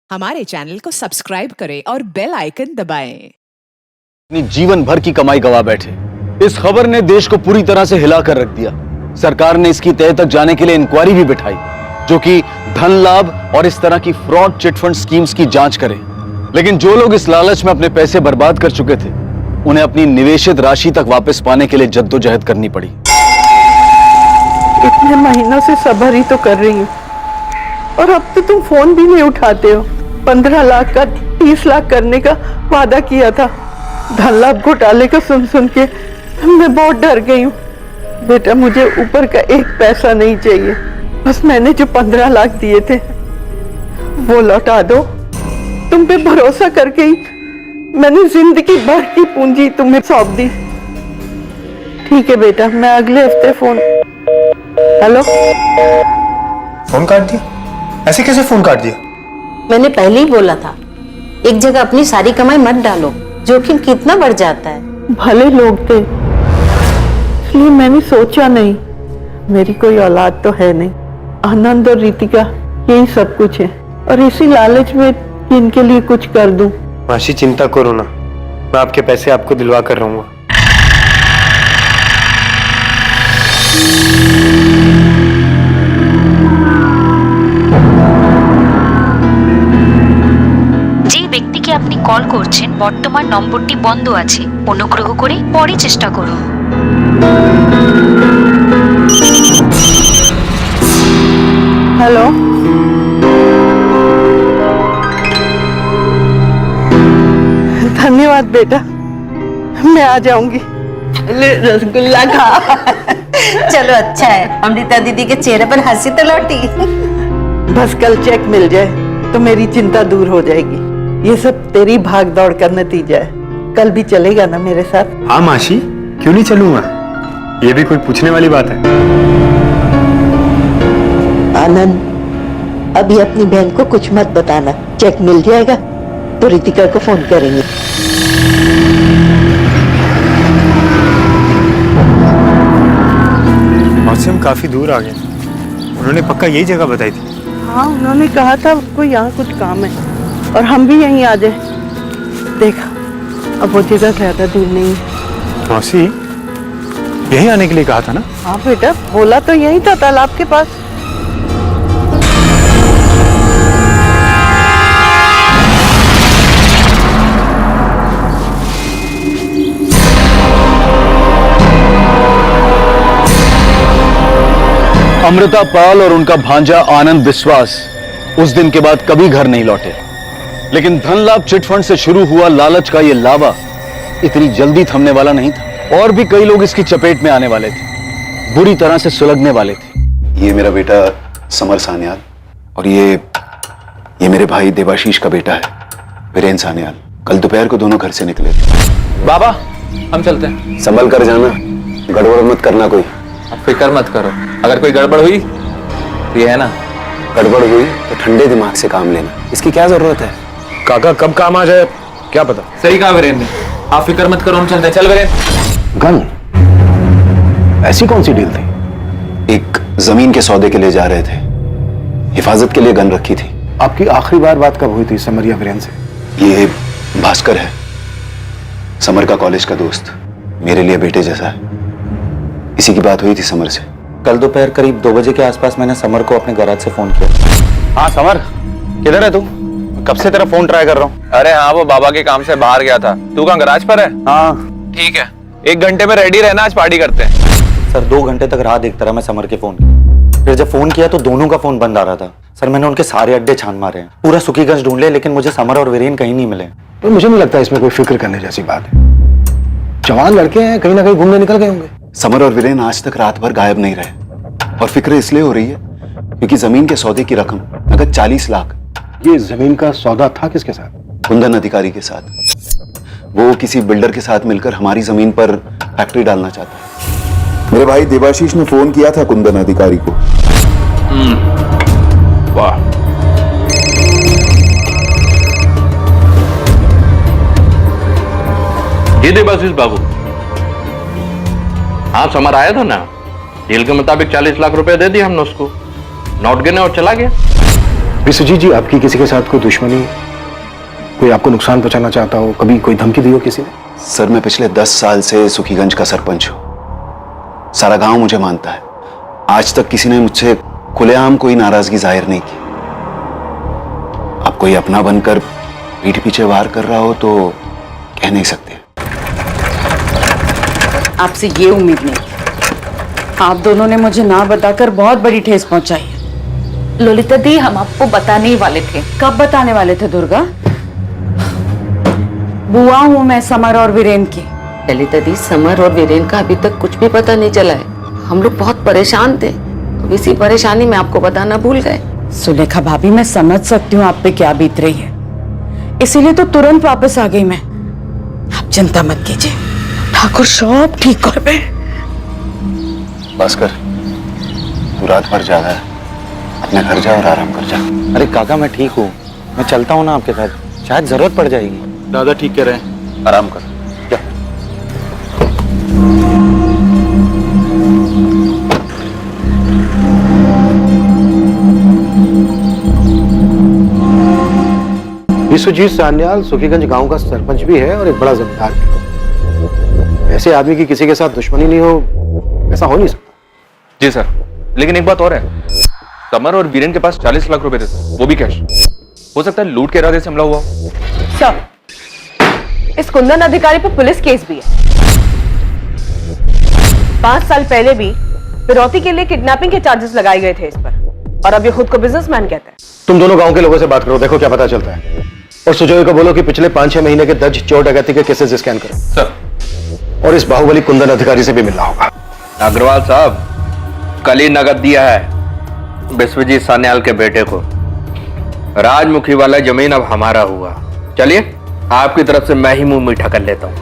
हमारे चैनल को सब्सक्राइब करें और बेल आइकन दबाएं। अपनी जीवन भर की कमाई गवा बैठे। इस खबर ने देश को पूरी तरह से हिला कर रख दिया। सरकार ने इसकी तह तक जाने के लिए इंक्वायरी भी बिठाई, जो कि धन लाभ और इस तरह की फ्रॉड चिटफंड स्कीम्स की जांच करे। लेकिन जो लोग इस लालच में अपने पैसे बर्बाद कर चुके थे, उन्हें अपनी निवेशित राशि तक वापस पाने के लिए जद्दोजहद करनी पड़ी। इतने महीनों से सब्र ही तो कर रही हूँ, और अब तो तुम फोन भी नहीं उठाते हो। 15 लाख का 30 लाख करने का वादा किया था। धन लाभ घोटाले को सुन सुन के मैं बहुत डर गई हूँ। बेटा, मुझे ऊपर का एक पैसा नहीं चाहिए, बस मैंने जो 15 लाख दिए थे वो लौटा दो। तुम पे भरोसा करके ही मैंने जिंदगी भर की पूंजी तुम्हें सौंप दी। ठीक है बेटा, मैं अगले हफ्ते फोन। हेलो, फोन काट दिया? ऐसे कैसे फोन काट दिया? मैंने पहले ही बोला था, एक जगह अपनी सारी कमाई मत डालो, जोखिम कितना बढ़ जाता है। भले लोग थे, इसलिए मैंने सोचा नहीं। मेरी कोई औलाद तो है नहीं। आनंद और रितिका यही सब कुछ है, और इसी लालच में इनके लिए कुछ कर दूं। मासी, चिंता करो ना, मैं आपके पैसे आपको दिलवा कर रहूंगा। যে ব্যক্তিকে আপনি কল করছেন বর্তমান নম্বরটি বন্ধ আছে, অনুগ্রহ করে পরে চেষ্টা করুন। हेलो, धन्यवाद बेटा, मैं आ जाऊंगी। ले रसगुल्ला खा। चलो अच्छा है, अमृता दीदी के चेहरे पर हंसी तो लौटी। बस कल चेक मिल जाए तो मेरी चिंता दूर हो जाएगी। ये सब तेरी भाग दौड़ का नतीजा है। कल भी चलेगा ना मेरे साथ? हाँ मासी, क्यों नहीं चलूंगा? ये भी कोई पूछने वाली बात है? आनंद, अभी अपनी बहन को कुछ मत बताना। चेक मिल जाएगा तो रितिका को फोन करेंगे। मासी, हम काफी दूर आ गए। उन्होंने पक्का यही जगह बताई थी। हाँ, उन्होंने कहा था आपको यहाँ कुछ काम है, और हम भी यहीं आ जाए। देखा, अब वो जगह ज्यादा दूर नहीं है। मासी, यही आने के लिए कहा था ना? हाँ बेटा, बोला तो यही था, तालाब के पास। अमृता पाल और उनका भांजा आनंद विश्वास उस दिन के बाद कभी घर नहीं लौटे। लेकिन धन लाभ चिटफंड से शुरू हुआ लालच का ये लावा इतनी जल्दी थमने वाला नहीं था, और भी कई लोग इसकी चपेट में आने वाले थे, बुरी तरह से सुलगने वाले थे। ये मेरा बेटा समर सान्याल, और ये मेरे भाई देवाशीष का बेटा है वीरेन सान्याल। कल दोपहर को दोनों घर से निकले थे। बाबा, हम चलते हैं। संभल कर जाना, गड़बड़ मत करना कोई। अब फिक्र मत करो, अगर कोई गड़बड़ हुई तो ये है ना, गड़बड़ हुई तो ठंडे दिमाग से काम लेना, इसकी क्या जरूरत है? काका कब काम आ जाए क्या पता। सही कहा वीरेन ने, आप फिक्र मत करो, हम चलते हैं। चल वीरेन। गन? ऐसी कौन सी डील थी? एक जमीन के सौदे के लिए जा रहे थे, हिफाजत के लिए गन रखी थी। आपकी आखिरी बार बात कब हुई थी समर या वीरेन से? ये भास्कर है, समर का कॉलेज का दोस्त, मेरे लिए बेटे जैसा है। इसी की बात हुई थी समर से। कल दोपहर करीब 2 बजे के आसपास मैंने समर को अपने गैराज से फोन किया। हाँ समर, किधर है तू? कब से तेरा फोन ट्राई कर रहा हूँ। अरे हाँ, वो बाबा के काम से बाहर गया था। तू कहाँ, गराज पर है? हाँ ठीक है, 1 घंटे में रेडी रहना, आज पार्टी करते हैं। सर 2 घंटे तक राह देखता रहा मैं समर के फोन की। फिर जब फोन किया तो दोनों का फोन बंद आ रहा था। सर मैंने उनके सारे अड्डे छान मारे हैं, पूरा सुखीगंज ढूंढ लिया, लेकिन मुझे समर और वीरेन कहीं नहीं मिले। तो मुझे नहीं लगता इसमें कोई फिक्र करने जैसी बात है। जवान लड़के हैं, कहीं ना कहीं घूमने निकल गए होंगे। समर और वीरेन आज तक रात भर गायब नहीं रहे, और फिक्र इसलिए हो रही है क्योंकि जमीन के सौदे की रकम नगद 40 लाख। ये जमीन का सौदा था किसके साथ? कुंदन अधिकारी के साथ। वो किसी बिल्डर के साथ मिलकर हमारी जमीन पर फैक्ट्री डालना चाहता है। मेरे भाई देवाशीष ने फोन किया था कुंदन अधिकारी को। वाह, जी देवाशीष बाबू, हाँ समर आया था ना, डील के मुताबिक 40 लाख रुपए दे दिए हमने उसको। नोट गिने और चला गया। विश्वजीत जी, आपकी किसी के साथ कोई दुश्मनी, कोई आपको नुकसान पहुंचाना चाहता हो, कभी कोई धमकी दी हो किसी ने? सर, मैं पिछले 10 साल से सुखीगंज का सरपंच हूं। सारा गांव मुझे मानता है। आज तक किसी ने मुझसे खुलेआम कोई नाराजगी जाहिर नहीं की। अब कोई अपना बनकर पीठ पीछे वार कर रहा हो तो कह नहीं सकते। आपसे ये उम्मीद नहीं थी। आप दोनों ने मुझे ना बताकर बहुत बड़ी ठेस पहुंचाई है। ललिता दी, हम आपको बताने ही वाले थे। कब बताने वाले थे दुर्गा? बुआ हूं मैं समर और वीरेन की। ललिता दी, समर और वीरेन का अभी तक कुछ भी पता नहीं चला है। हम लोग बहुत परेशान थे, अब इसी परेशानी में आपको बताना भूल गए। सुलेखा भाभी, मैं समझ सकती हूँ आप पे क्या बीत रही है, इसीलिए तो तुरंत वापस आ गई मैं। आप चिंता मत कीजिए, ठाकुर सब ठीक कर पे। भास्कर, तू रात भर जागा है, अपने घर जा और आराम कर जा। अरे काका, मैं ठीक हूँ, मैं चलता हूँ ना आपके साथ, शायद जरूरत पड़ जाएगी। दादा ठीक कह रहे हैं, आराम कर जा। विश्वजीत सान्याल सुखीगंज गांव का सरपंच भी है और एक बड़ा जमींदार भी। ऐसे आदमी की किसी के साथ दुश्मनी नहीं हो, ऐसा हो नहीं सकता। जी सर, लेकिन एक बात और है, समर और वीरेन के पास 40 लाख रुपए थे, वो भी कैश। हो सकता है लूट के इरादे से हमला हुआ। सर, इस कुंदन अधिकारी पर पुलिस केस भी है। 5 साल पहले भी फिरौती के लिए किडनैपिंग के चार्जेस लगाए गए थे इस पर, और अब ये खुद को बिजनेसमैन कहता है। तुम दोनों गांव के लोगों से बात करो, देखो क्या पता चलता है। और सुजोय को बोलो कि पिछले 5-6 महीने के दर्ज चोर डकैती के केसेस स्कैन करो सर। और इस बाहुबली कुंदन अधिकारी से भी मिलना होगा। अग्रवाल साहब, कल ही नगद दिया है विश्वजीत सान्याल के बेटे को। राजमुखी वाला जमीन अब हमारा हुआ। चलिए, आपकी तरफ से मैं ही मुंह मीठा कर लेता हूं।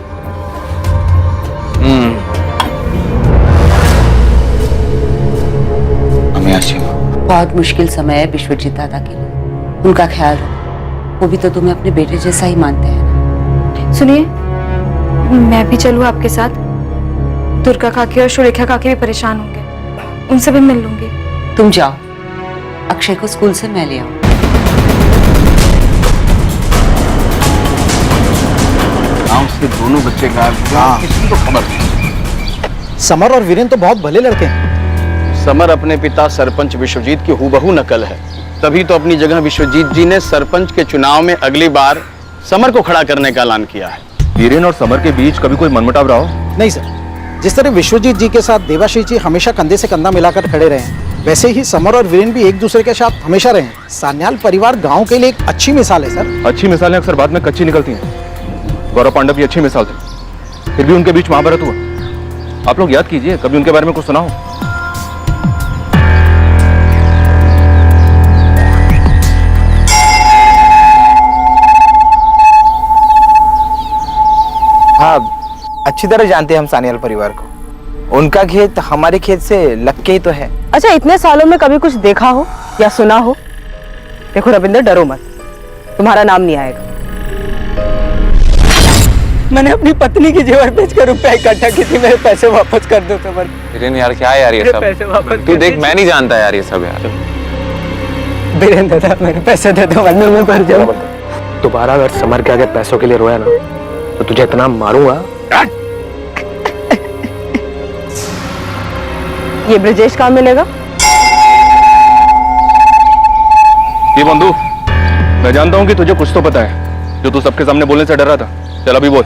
बहुत मुश्किल समय है विश्वजीत दादा के लिए, उनका ख्याल रखो। वो भी तो तुम्हें अपने बेटे जैसा ही मानते हैं ना। सुनिए, मैं भी चलूँ आपके साथ? दुर्गा काकी और सुलेखा काकी भी परेशान होंगे, उनसे भी मिल लूंगी। तुम जाओ, अक्षय को स्कूल से मैं ले आऊं। गांव से दोनों बच्चे गायब, किसी को खबर नहीं। समर और वीरेन तो बहुत भले लड़के हैं। समर अपने पिता सरपंच विश्वजीत की हूबहू नकल है, तभी तो अपनी जगह विश्वजीत जी ने सरपंच के चुनाव में अगली बार समर को खड़ा करने का ऐलान किया है। वीरेन और समर के बीच कभी कोई मनमुटाव रहा हो? नहीं सर, जिस तरह विश्वजीत जी के साथ देवाशीष जी हमेशा कंधे से कंधा मिलाकर खड़े रहे हैं, वैसे ही समर और वीरेन भी एक दूसरे के साथ हमेशा रहे हैं। सान्याल परिवार गांव के लिए एक अच्छी मिसाल है सर। अच्छी मिसालें अक्सर बाद में कच्ची निकलती हैं। गौरव पांडव भी अच्छी मिसाल थे, फिर भी उनके बीच महाभारत हुआ। आप लोग याद कीजिए, कभी उनके बारे में कुछ सुना हो? हाँ, अच्छी तरह जानते हैं हम सान्याल परिवार को। उनका खेत हमारे खेत से लग के ही तो है। अच्छा, इतने सालों में कभी कुछ देखा हो या सुना हो? देखो रविंदर, डरो मत, तुम्हारा नाम नहीं आएगा। मैंने अपनी पत्नी की जेवर बेचकर रुपया इकट्ठा की थी, मेरे पैसे वापस कर दो समर। वीरेन यार, क्या है यार ये सब? तू देख, मैं नहीं जानता यार ये सब यार। वीरेन दादा, मेरे पैसे दे दो वरना मैं मर जाऊं। दोबारा अगर समर के आगे पैसों के लिए रोया ना, तो तुझे इतना मारूंगा। ये ब्रजेश कहाँ मिलेगा? ये बंधु, मैं जानता हूँ कि तुझे कुछ तो पता है, जो तू सबके सामने बोलने से डर रहा था। चल अभी बोल,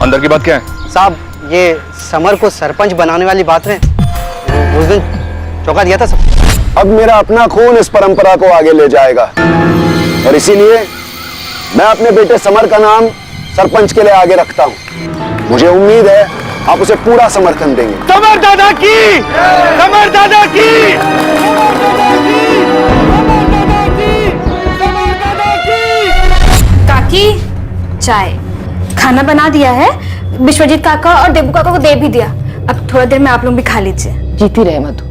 अंदर की बात क्या है? साहब, ये समर को सरपंच बनाने वाली बात है, उस दिन चौका दिया था सब। अब मेरा अपना खून इस परंपरा को आगे ले जाएगा और इसीलिए मैं अपने बेटे समर का नाम सरपंच के लिए आगे रखता हूं। मुझे उम्मीद है आप उसे पूरा समर्थन देंगे। समर दादा की, समर दादा की, काकी, चाय खाना बना दिया है, विश्वजीत काका और देबू काका को दे भी दिया। अब थोड़ा देर में आप लोग भी खा लीजिए। जीती रहे मधु,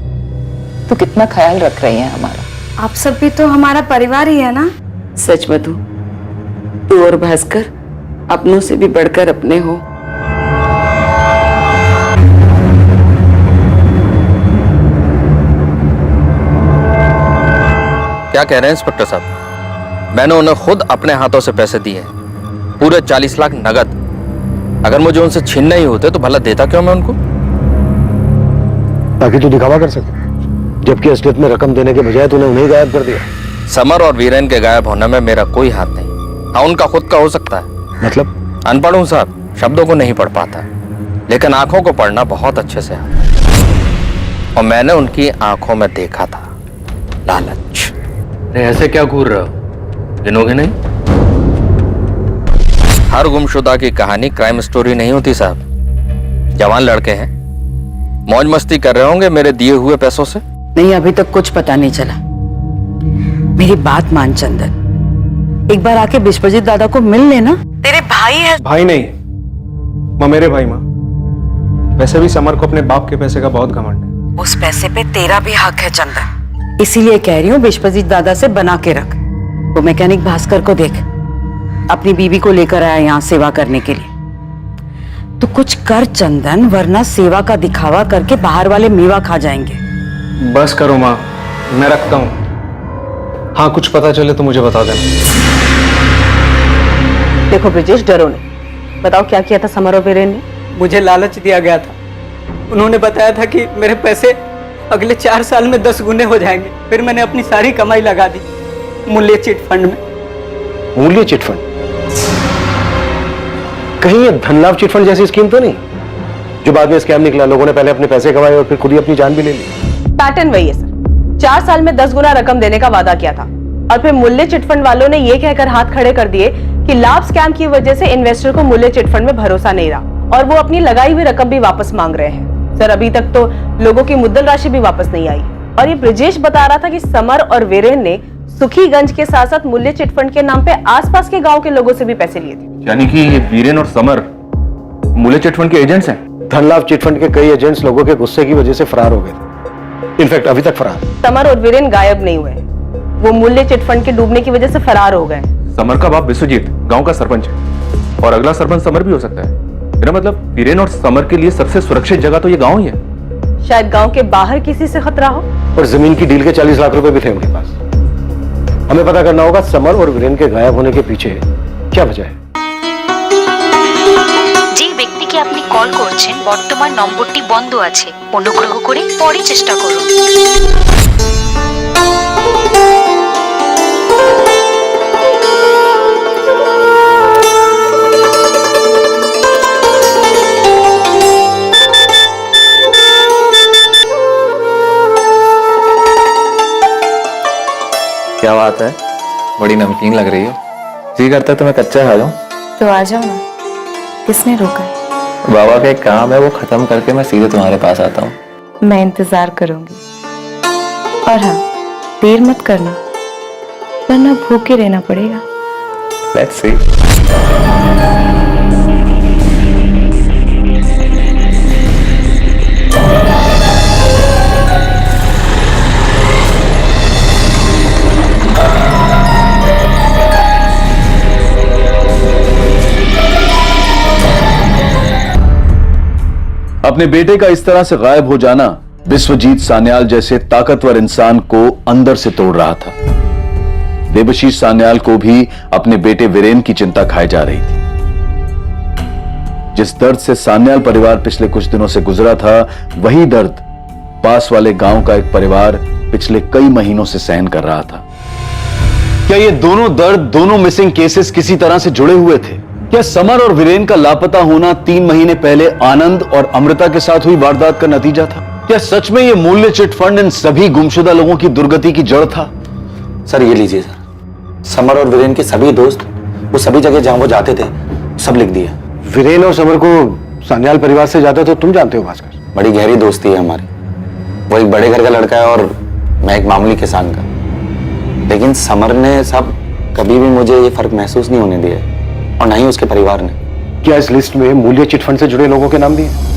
तू कितना ख्याल रख रही है हमारा। आप सब भी तो हमारा परिवार ही है ना। सच मधु, तू और भास्कर अपनों से भी बढ़कर अपने हो। क्या कह रहे हैं इंस्पेक्टर साहब? मैंने उन्हें खुद अपने हाथों से पैसे दिए हैं, पूरे 40 लाख नगद। अगर मुझे उनसे छीनना ही होते तो भला देता क्यों मैं उनको? ताकि तू दिखावा कर सके, जबकि असलियत में रकम देने के बजाय तूने उन्हें गायब कर दिया। समर और वीरेन के गायब होने में मेरा कोई हाथ नहीं। हाँ, उनका खुद का हो सकता है। मतलब? अनपढ़ हूं साहब, शब्दों को नहीं पढ़ पाता, लेकिन आंखों को पढ़ना बहुत अच्छे से आता है। और मैंने उनकी आंखों में देखा था लालच। अरे ऐसे क्या घूर रहे हो? गिनोगे नहीं? हर गुमशुदा की कहानी क्राइम स्टोरी नहीं होती साहब। जवान लड़के हैं, मौज मस्ती कर रहे होंगे मेरे दिए हुए पैसों से। नहीं, अभी तक कुछ पता नहीं चला। मेरी बात मान चंदन, एक बार आके विश्वजीत दादा को मिल लेना। तेरे भाई है। भाई नहीं माँ, मेरे भाई माँ। वैसे भी समर को अपने बाप के पैसे का बहुत घमंड है। उस पैसे पे तेरा भी हक है चंदन, इसीलिए कह रही हूँ विश्वजीत दादा से बना के रख। तो मैकेनिक भास्कर को देख, अपनी बीवी को लेकर आया यहाँ सेवा करने के लिए। तो कुछ कर चंदन, वरना सेवा का दिखावा करके बाहर वाले मेवा खा जाएंगे। बस करो माँ, मैं रखता हूँ। हाँ, कुछ पता चले तो मुझे बता देना। देखो ब्रिजेश, डरो नहीं। बताओ क्या किया था समर और वीरेन ने? मुझे लालच दिया गया था। उन्होंने बताया था कि मेरे पैसे अगले 4 साल में 10 गुने हो जाएंगे। फिर मैंने अपनी सारी कमाई लगा दी मूल्य चिट फंड में। मूल्य चिट फंड? कहीं ये धनलाभ चिट फंड जैसी स्कीम तो नहीं, जो बाद में स्कैम निकला? लोगों ने पहले अपने पैसे कमाए और फिर खुद ही अपनी जान भी ले ली। पैटर्न वही है सर। 4 साल में 10 गुना रकम देने का वादा किया था और फिर मूल्य चिटफंड वालों ने ये कहकर हाथ खड़े कर दिए कि लाभ स्कैम की वजह से इन्वेस्टर को मूल्य चिटफंड में भरोसा नहीं रहा और वो अपनी लगाई हुई रकम भी वापस मांग रहे हैं। सर, अभी तक तो लोगों की मुद्दल राशि भी वापस नहीं आई। और ये ब्रिजेश बता रहा था कि समर और वीरेन ने सुखीगंज के साथ साथ मूल्य चिटफंड के नाम पे आसपास के गांव के लोगों से भी पैसे लिए थे। यानी कि ये वीरेन और समर मूल्य चिटफंड के एजेंट्स हैं? धनलाभ चिटफंड के कई एजेंट्स लोगों के गुस्से की वजह से फरार हो गए थे। इनफैक्ट अभी तक फरार। समर और वीरेन गायब नहीं हुए, वो मूल्य चिटफंड के डूबने की वजह से फरार हो गए। समर का बाप विश्वजीत गांव का सरपंच है और अगला सरपंच समर भी हो सकता है। मेरा मतलब वीरेन और समर के लिए सबसे सुरक्षित जगह तो ये गांव ही है। शायद गांव के बाहर किसी से खतरा हो। और जमीन की डील के 40 लाख रुपए भी थे उनके पास। हमें पता करना होगा समर और वीरेन के गायब होने के पीछे क्या वजह है। যে ব্যক্তিকে আপনি কল করছেন বর্তমান নম্বরটি বন্ধ আছে, অনুগ্রহ করে পরে চেষ্টা করুন। क्या बात है, बड़ी नमकीन लग रही हो। जी करता है तो मैं कच्चा खा जाऊं। तो आ जाओ ना, किसने रोका? बाबा का एक काम है, वो खत्म करके मैं सीधे तुम्हारे पास आता हूँ। मैं इंतजार करूंगी। और हाँ, देर मत करना वरना भूखे रहना पड़ेगा। Let's see. अपने बेटे का इस तरह से गायब हो जाना विश्वजीत सान्याल जैसे ताकतवर इंसान को अंदर से तोड़ रहा था। देवशीष सान्याल को भी अपने बेटे वीरेन की चिंता खाई जा रही थी। जिस दर्द से सान्याल परिवार पिछले कुछ दिनों से गुजरा था, वही दर्द पास वाले गांव का एक परिवार पिछले कई महीनों से सहन कर रहा था। क्या ये दोनों दर्द, दोनों मिसिंग केसेस किसी तरह से जुड़े हुए थे? क्या समर और वीरेन का लापता होना 3 महीने पहले आनंद और अमृता के साथ हुई वारदात का नतीजा था? क्या सच में ये मूल्य चिट फंड इन सभी गुमशुदा लोगों की दुर्गति की जड़ था? सर ये लीजिए सर, समर और वीरेन के सभी दोस्त, वो सभी जगह जहां वो जाते थे सब लिख दिया। वीरेन और समर को सान्याल परिवार से जाते तो तुम जानते हो भास्कर? बड़ी गहरी दोस्ती है हमारी। वो एक बड़े घर का लड़का है और मैं एक मामूली किसान का। लेकिन समर ने सब कभी भी मुझे ये फर्क महसूस नहीं होने दिया और ना ही उसके परिवार ने। क्या इस लिस्ट में मूल्य चिट फंड से जुड़े लोगों के नाम भी हैं?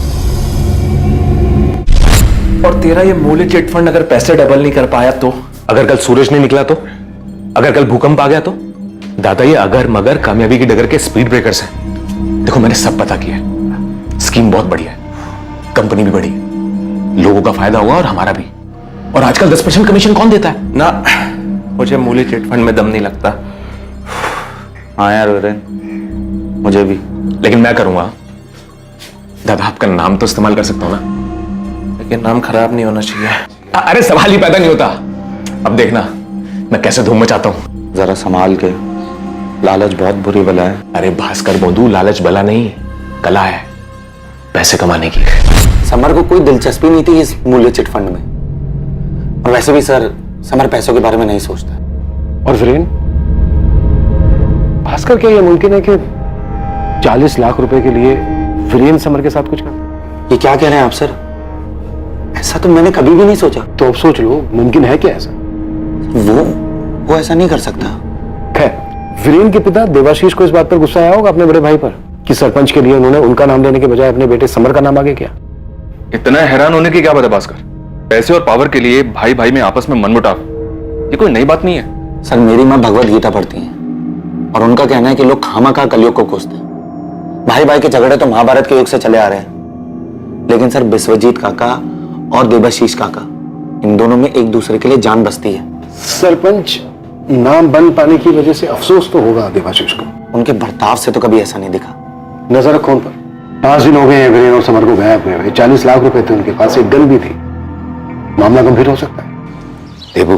और तेरा ये मूल्य चिट फंड अगर पैसे डबल नहीं कर पाया तो? अगर कल सूरज नहीं निकला तो? अगर कल भूकंप आ गया तो? दादा, ये अगर मगर कामयाबी की डगर के स्पीड ब्रेकर्स हैं। देखो, मैंने सब पता किया है। स्कीम बहुत बढ़िया है, कंपनी भी बड़ी है, लोगों का फायदा हुआ और हमारा भी। और आजकल 10% कमीशन कौन देता है? ना, मुझे मूल्य चिटफंड में दम नहीं लगता। हाँ यार वीरेन, मुझे भी। लेकिन मैं करूंगा। दादा आपका नाम तो इस्तेमाल कर सकता हूं ना, लेकिन नाम खराब नहीं होना चाहिए। अरे सवाल ही पैदा नहीं होता। अब देखना मैं कैसे धूम मचाता हूं। जरा संभाल के, लालच बहुत बुरी बला है। अरे भास्कर बोंदू, लालच बला नहीं, कला है पैसे कमाने की। समर को कोई दिलचस्पी नहीं थी इस मूल्य चिटफंड में, और वैसे भी सर समर पैसों के बारे में नहीं सोचता। और वीरेन, भास्कर, क्या यह मुमकिन है कि 40 लाख रुपए के लिए वीरेन समर के साथ कुछ कर? ये क्या कह रहे हैं आप सर? ऐसा तो मैंने कभी भी नहीं सोचा। तो अब सोच लो, मुमकिन है क्या ऐसा? वो ऐसा नहीं कर सकता। खैर, वीरेन के पिता देवाशीष को इस बात पर गुस्सा आया होगा अपने बड़े भाई पर कि सरपंच के लिए उन्होंने उनका नाम लेने के बजाय अपने बेटे समर का नाम आगे किया। इतना हैरान होने की क्या बात है भास्कर? पैसे और पावर के लिए भाई भाई में आपस में मनमुटाव, ये कोई नई बात नहीं है। सर मेरी माँ भगवत गीता पढ़ती है और उनका कहना है कि लोग खामखा कलयुग को कोसते हैं। भाई भाई के झगड़े तो महाभारत के युग से चले आ रहे हैं, लेकिन सर विश्वजीत काका और देवाशीष काका, इन दोनों में एक दूसरे के लिए जान बसती है। सरपंच नाम बन पाने की वजह से अफसोस तो होगा देवाशीष को। उनके बर्ताव से तो कभी ऐसा नहीं दिखा। नजर रखो उन पर। 5 दिन हो गए हैं वीरेन और समर को गायब हुए। 40 लाख रुपए थे उनके पास, एक गन भी थी। मामला गंभीर हो सकता है। देबू,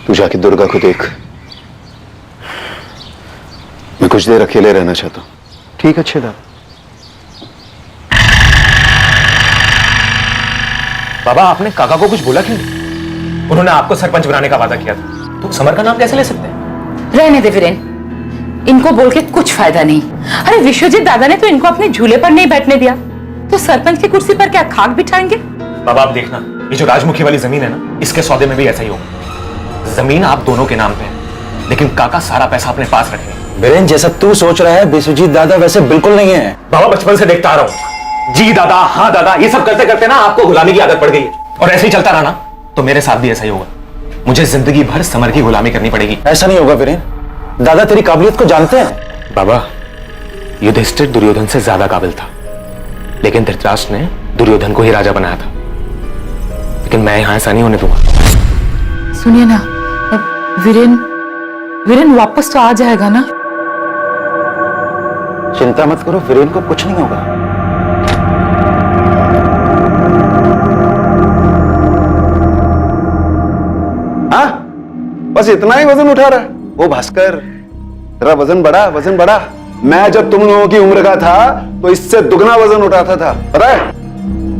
तू जाके दुर्गा को देख। मैं कुछ देर अकेले रहना चाहता हूं। ठीक है, अच्छे दादा। बाबा, आपने काका को कुछ बोला क्यों? उन्होंने आपको सरपंच बनाने का वादा किया था, तो समर का नाम कैसे ले सकते हैं? रहने दे वीरेन, इनको बोल के कुछ फायदा नहीं। अरे विश्वजीत दादा ने तो इनको अपने झूले पर नहीं बैठने दिया, तो सरपंच की कुर्सी पर क्या खाक बिठाएंगे? बाबा आप देखना, ये जो राजमुखी वाली जमीन है ना, इसके सौदे में भी ऐसा ही होगा। जमीन आप दोनों के नाम पे है, लेकिन काका सारा पैसा अपने पास रखेंगे। वीरेन, जैसा तू सोच रहा है विश्वजीत दादा वैसे बिल्कुल नहीं है। बाबा बचपन से देखता आ रहा हूं, जी दादा हाँ दादा, ये सब करते करते ना आपको गुलामी की आदत पड़ गई, और ऐसे ही चलता रहा ना तो मेरे साथ भी ऐसा ही होगा। मुझे जिंदगी भर समर की गुलामी करनी पड़ेगी। ऐसा नहीं होगा वीरेन, दादा तेरी काबिलियत को जानते हैं। बाबा, युधिष्ठिर दुर्योधन से ज्यादा काबिल था, लेकिन धृतराष्ट्र ने दुर्योधन को ही राजा बनाया था। लेकिन मैं यहां ऐसा नहीं होने दूंगा। सुनिए ना, वीरेन वापस तो आ जाएगा ना? चिंता मत करो, वीरेन को कुछ नहीं होगा। हाँ, बस इतना ही वजन उठा रहा है वो भास्कर। तेरा वजन बढ़ा। मैं जब तुम लोगों की उम्र का था तो इससे दुगना वजन उठाता था, पता है?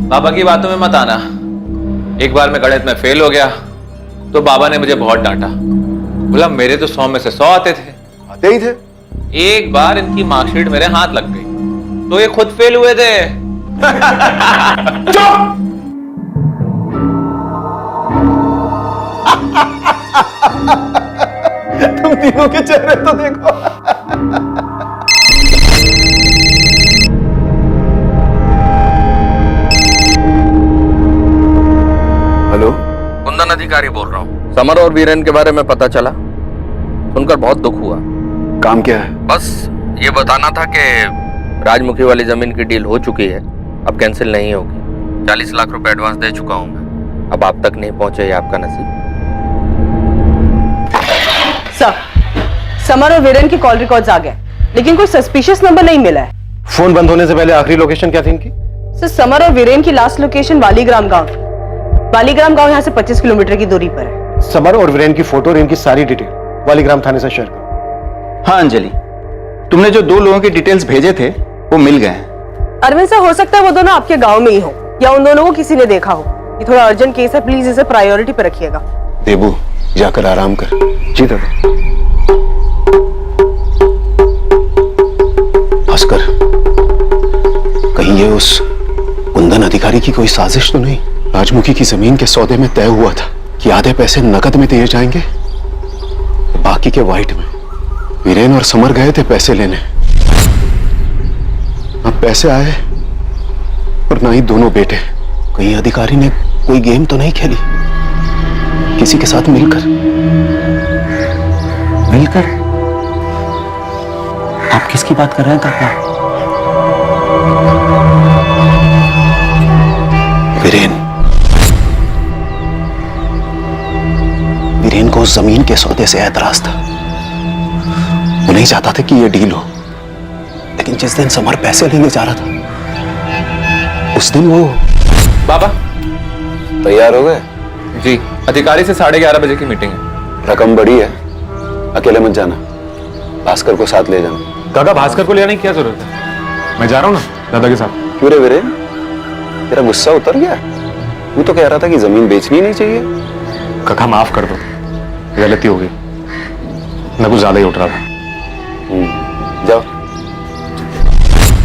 बाबा की बातों में मत आना। एक बार मैं गणित में फेल हो गया तो बाबा ने मुझे बहुत डांटा। बोला मेरे तो 100 में से 100 आते ही थे। एक बार इनकी मार्कशीट मेरे हाथ लग गई तो ये खुद फेल हुए थे। तुम तीनों के चेहरे तो देखो। हेलो, कुंदन अधिकारी बोल रहा हूँ। समर और वीरेन के बारे में पता चला, सुनकर बहुत दुख हुआ। काम क्या है? बस ये बताना था कि राजमुखी वाली जमीन की डील हो चुकी है, अब कैंसिल नहीं होगी। 40 लाख रुपए एडवांस दे चुका हूं मैं, अब आप तक नहीं पहुंचे ये आपका नसीब। सर, समर और वीरेन की कॉल रिकॉर्ड्स आ गए, लेकिन कोई सस्पिशियस नंबर नहीं मिला है। फोन बंद होने से पहले आखिरी लोकेशन क्या थी इनकी? सर, समर और वीरेन की लास्ट लोकेशन वालीग्राम गांव। वालीग्राम गांव यहाँ से 25 किलोमीटर की दूरी पर है। समर और वीरेन की फोटो और इनकी सारी डिटेल वालीग्राम थाने से शेयर करो। हाँ अंजलि, तुमने जो 2 लोगों के डिटेल्स भेजे थे वो मिल गए हैं। अरविंद सर, हो सकता है वो दोनों आपके गांव में ही हो या उन दोनों को किसी ने देखा हो। ये थोड़ा अर्जेंट केस है, प्लीज इसे प्रायोरिटी पे रखिएगा। देबू, जाकर आराम कर। जी दादा। भास्कर, कहीं ये उस कुंदन अधिकारी की कोई साजिश तो नहीं? राजमुखी की जमीन के सौदे में तय हुआ था कि आधे पैसे नकद में दिए जाएंगे, बाकी के वाइट में। वीरेन और समर गए थे पैसे लेने, अब पैसे आए और ना ही दोनों बेटे। कहीं अधिकारी ने कोई गेम तो नहीं खेली किसी के साथ मिलकर? आप किसकी बात कर रहे हैं काका? वीरेन को उस जमीन के सौदे से ऐतराज था। वो नहीं चाहता था कि ये डील हो, लेकिन जिस दिन समर पैसे लेने जा रहा था उस दिन वो। बाबा तैयार हो गए? जी, अधिकारी से 11:30 बजे की मीटिंग है। रकम बड़ी है, अकेले मत जाना, भास्कर को साथ ले जाना। काका भास्कर को ले आने की क्या जरूरत है, मैं जा रहा हूँ ना दादा के साथ। क्यों रे वीरेन, तेरा गुस्सा उतर गया? तू तो कह रहा था कि जमीन बेचनी नहीं चाहिए। काका माफ कर दो, गलती हो गई, मैं कुछ ज्यादा ही उठ रहा था। जाओ।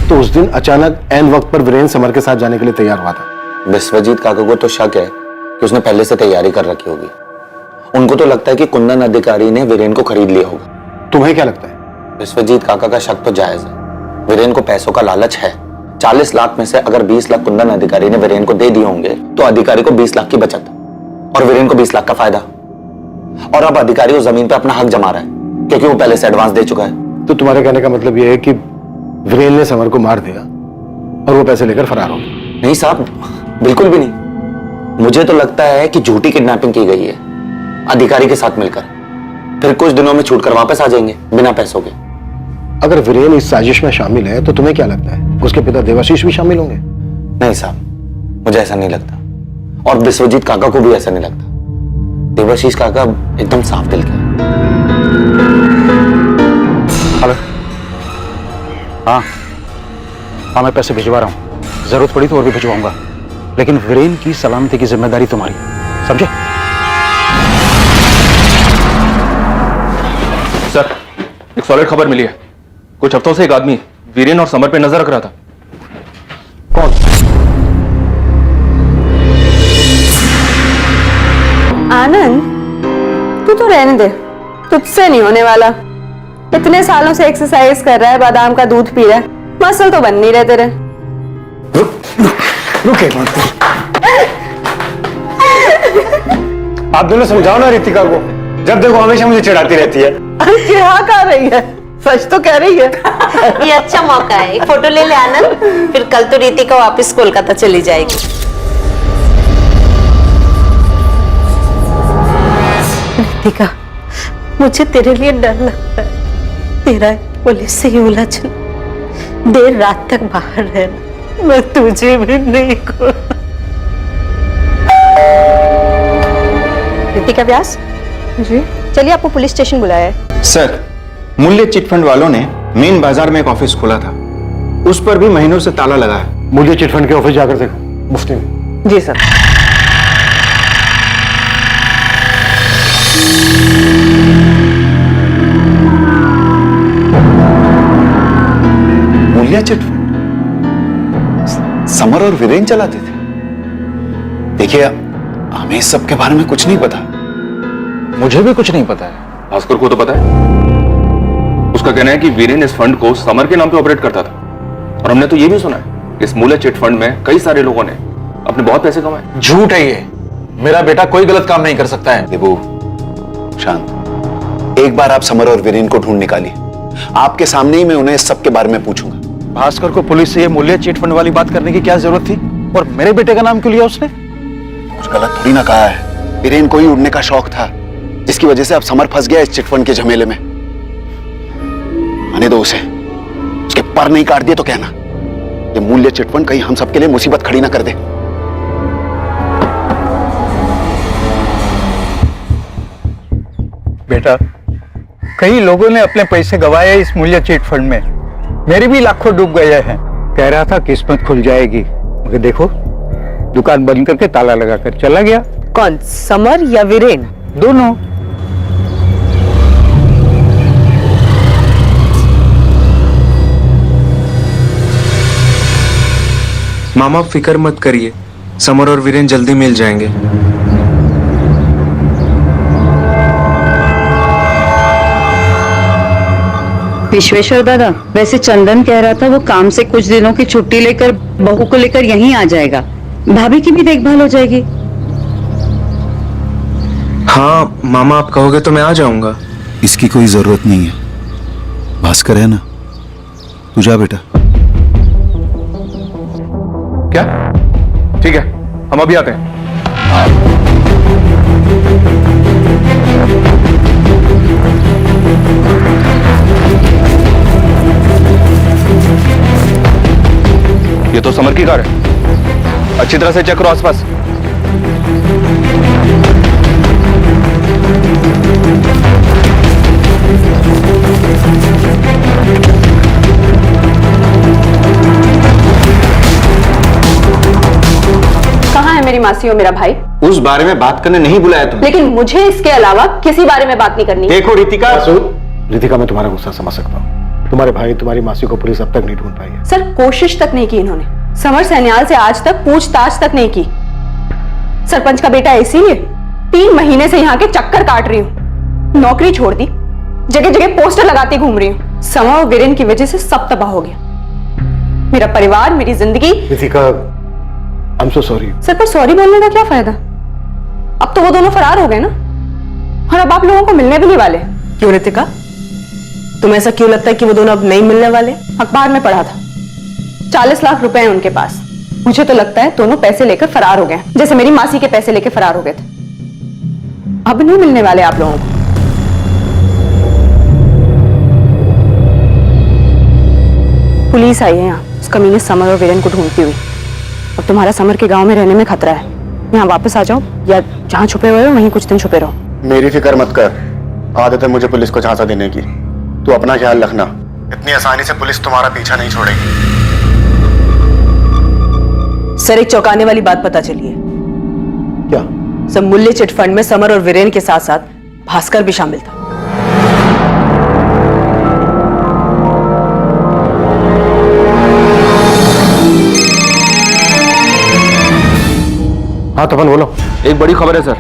तो उस दिन अचानक ऐन वक्त पर वीरेन समर के साथ जाने के लिए तैयार हुआ था। विश्वजीत काका को तो शक है कि उसने पहले से तैयारी कर रखी होगी। उनको तो लगता है कि कुंदन अधिकारी ने वीरेन को खरीद लिया होगा। तुम्हें क्या लगता है? विश्वजीत काका का शक तो जायज है। वीरेन को पैसों का लालच है। 40 लाख में से अगर 20 लाख कुंदन अधिकारी ने वीरेन को दे दिए होंगे तो अधिकारी को 20 लाख की बचत और वीरेन को 20 लाख का फायदा। और अब अधिकारी उस जमीन पे अपना हक जमा रहा है क्योंकि वो पहले से एडवांस दे चुका है। तो तुम्हारे कहने का मतलब यह है कि वीरेन ने समर को मार दिया और वो पैसे लेकर फरार हो गया? नहीं साहब, बिल्कुल भी नहीं। मुझे तो लगता है कि झूठी किडनैपिंग की गई है अधिकारी के साथ मिलकर। फिर कुछ दिनों में छूटकर वापस आ जाएंगे बिना पैसों के। अगर वीरेन इस साजिश में शामिल है तो तुम्हें क्या लगता है उसके पिता देवाशीष भी शामिल होंगे? नहीं साहब, मुझे ऐसा नहीं लगता और विश्वजीत काका को भी ऐसा नहीं लगता। देवाशीष काका एकदम साफ दिल के। हेलो। हाँ, मैं पैसे भिजवा रहा हूँ, जरूरत पड़ी तो और भी भिजवाऊंगा, लेकिन वीरेन की सलामती की जिम्मेदारी तुम्हारी है, समझे? सर, एक सॉलिड खबर मिली है। कुछ हफ्तों से एक आदमी वीरेन और समर पे नजर रख रहा था। कौन? आनंद, तू तो रहने दे, तुझसे नहीं होने वाला। इतने सालों से एक्सरसाइज कर रहा है, बादाम का दूध पी रहा है, मसल तो बन नहीं रहे तेरे। रुके आप दोनों समझाओ ना रितिका को, जब देखो हमेशा मुझे चिढ़ाती रहती है। चिढ़ा का रही है, सच तो कह रही है। ये अच्छा मौका है, एक फोटो ले ले आनंद, फिर कल तो रितिका वापस कोलकाता चली जाएगी। रितिका, मुझे तेरे लिए डर लगता है। तेरा पुलिस से ही उलझन, देर रात तक बाहर रहना, मैं तुझे भी नहीं को। रितिका व्यास जी, चलिए आपको पुलिस स्टेशन बुलाया है। सर, मूल्य चिटफंड वालों ने मेन बाजार में एक ऑफिस खोला था, उस पर भी महीनों से ताला लगा है। मूल्य चिटफंड के ऑफिस जाकर देखो, मुफ्ती में। जी सर। मूल्य चिटफंड समर और वीरेन चलाते थे। देखिए, हमें इस सब के बारे में कुछ नहीं पता। मुझे भी कुछ नहीं पता है। भास्कर को तो पता है। उसका कहना है कि वीरेन इस फंड को समर के नाम पे ऑपरेट करता था, और हमने तो ये भी सुना है कि इस मूल्य चिट फंड में कई सारे लोगों ने अपने बहुत पैसे कमाए। झूठ है ये, मेरा बेटा कोई गलत काम नहीं कर सकता है। देबू, शांत। एक बार आप समर और वीरेन को ढूंढ निकालिए, आपके सामने ही मैं उन्हें इस सब के बारे में पूछूंगा। भास्कर को पुलिस से ये मूल्य चिट फंड वाली बात करने की क्या जरूरत थी, और मेरे बेटे का नाम क्यों लिया उसने? कुछ गलत थोड़ी ना कहा है। वीरेन को ही उड़ने का शौक था, जिसकी वजह से अब समर फंस गया इस चिटफंड के झमेले में। आने दो उसे, उसके पर नहीं काट दिए तो कहना ये मूल्य चिटफंड कहीं हम सबके लिए मुसीबत खड़ी ना कर दे। बेटा, कई लोगों ने अपने पैसे गंवाए इस मूल्य चिट फंड में, मेरे भी लाखों डूब गए हैं। कह रहा था किस्मत खुल जाएगी, मगर देखो दुकान बंद करके ताला लगाकर चला गया। कौन, समर या वीरेन? दोनों। मामा फिक्र मत करिए, समर और वीरेन जल्दी मिल जाएंगे। विश्वेश्वर दादा, वैसे चंदन कह रहा था वो काम से कुछ दिनों की छुट्टी लेकर बहू को लेकर यहीं आ जाएगा, भाभी की भी देखभाल हो जाएगी। हाँ मामा, आप कहोगे तो मैं आ जाऊंगा। इसकी कोई जरूरत नहीं है, भास्कर है ना, तू जा बेटा। क्या? ठीक है, हम अभी आते हैं। तो समर की कार है। अच्छी तरह से चेक करो आसपास। कहाँ है मेरी मासी और मेरा भाई? उस बारे में बात करने नहीं बुलाया तुमने। लेकिन मुझे इसके अलावा किसी बारे में बात नहीं करनी। देखो रितिका, रितिका मैं तुम्हारा गुस्सा समझ सकता हूँ। तुम्हारे भाई तुम्हारी मासी को पुलिस अब तक नहीं ढूंढ पाई है। सर कोशिश तक नहीं की इन्होंने। समर सैन्याल से आज तक पूछताछ तक नहीं की। सरपंच का बेटा इसीलिए 3 महीने से यहाँ के चक्कर काट रही हूँ। नौकरी छोड़ दी, जगह जगह पोस्टर लगाती घूम रही हूँ। समर और वीरेन की वजह से सब तबाह हो गया। मेरा परिवार, मेरी जिंदगी। Ritika I'm so sorry। Sir पर सॉरी बोलने का क्या फायदा? अब तो वो दोनों फरार हो गए ना, और अब आप लोगों को मिलने भी नहीं वाले। क्यों रितिका, तुम्हें ऐसा क्यों लगता है कि वो दोनों अब नहीं मिलने वाले? अखबार में पढ़ा था 40 लाख रुपए हैं उनके पास। मुझे तो लगता है दोनों पैसे लेकर फरार हो गए, जैसे मेरी मासी के पैसे लेकर फरार हो गए थे। अब नहीं मिलने वाले आप लोगों को। पुलिस आई है यहाँ उस कमीने समर और वीरेन को ढूंढती हुई। अब तुम्हारा समर के गांव में रहने में खतरा है। यहाँ वापस आ जाओ, या जहाँ छुपे हुए हो वहीं कुछ दिन छुपे रहो। मेरी फिक्र मत कर, आदत है मुझे पुलिस को झांसा देने की। तू अपना ख्याल रखना, इतनी आसानी से पुलिस तुम्हारा पीछा नहीं छोड़ेगी। सर एक चौंकाने वाली बात पता चली है। क्या? सब मूल्य चिट फंड में समर और वीरेन के साथ साथ भास्कर भी शामिल था। हाँ तपन बोलो। एक बड़ी खबर है सर,